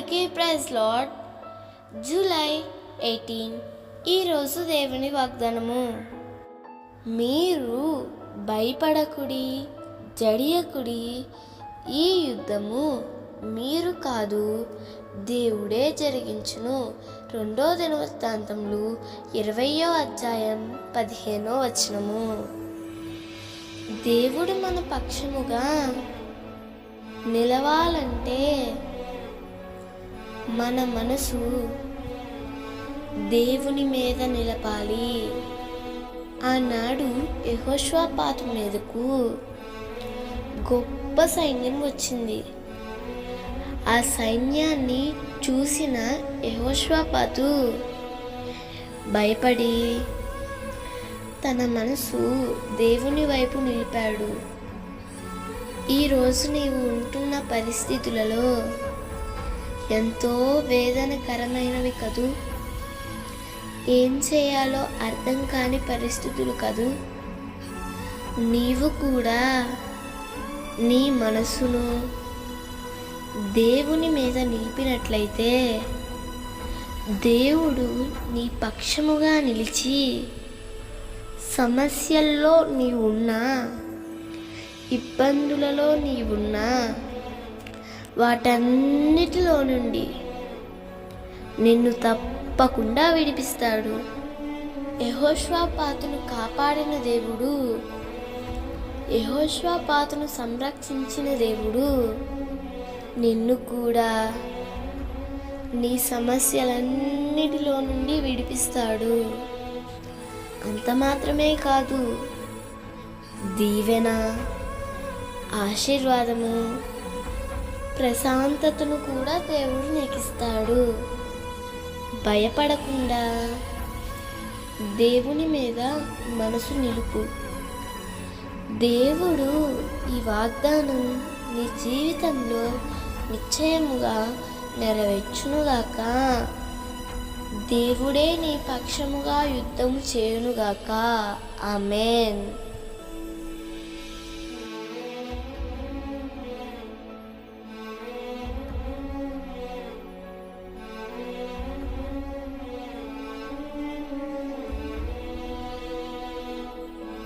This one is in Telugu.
అందరికీ ప్రైజ్ లార్డ్. జూలై 18 ఈరోజు దేవుని వాగ్దానము. మీరు భయపడకుడి, జడియకుడి. ఈ యుద్ధము మీరు కాదు, దేవుడే జరిగించును. 2 దినవృత్తాంతములు 20వ అధ్యాయం 15వ వచనము. దేవుడు మన పక్షముగా నిలవాలంటే మన మనసు దేవుని మీద నిలపాలి. ఆనాడు యెహోషాపాతు మీదకు గొప్ప సైన్యం వచ్చింది. ఆ సైన్యాన్ని చూసిన యెహోషాపాతు భయపడి తన మనసు దేవుని వైపు నిలిపాడు. ఈరోజు నీవు ఉంటున్న పరిస్థితులలో ఎంతో వేదనకరమైనవి కదూ. ఏం చేయాలో అర్థం కాని పరిస్థితులు కదూ. నీవు కూడా నీ మనసును దేవుని మీద నిలిపినట్లయితే దేవుడు నీ పక్షముగా నిలిచి సమస్యల్లో నీవున్నా, ఇబ్బందులలో నీవున్నా, వాటన్నిటిలో నుండి నిన్ను తప్పకుండా విడిపిస్తాడు. యెహోషాపాతును కాపాడిన దేవుడు, యెహోషాపాతును సంరక్షించిన దేవుడు నిన్ను కూడా నీ సమస్యలన్నిటిలో నుండి విడిపిస్తాడు. అంత మాత్రమే కాదు, దీవెన, ఆశీర్వాదము, ప్రశాంతతను కూడా దేవుడు నీకు ఇస్తాడు. భయపడకుండా దేవుని మీద మనసు నిలుపు. దేవుడు ఈ వాగ్దానం నీ జీవితంలో నిశ్చయముగా నెరవేర్చునుగాక. దేవుడే నీ పక్షముగా యుద్ధము చేయునుగాక. ఆమేన్.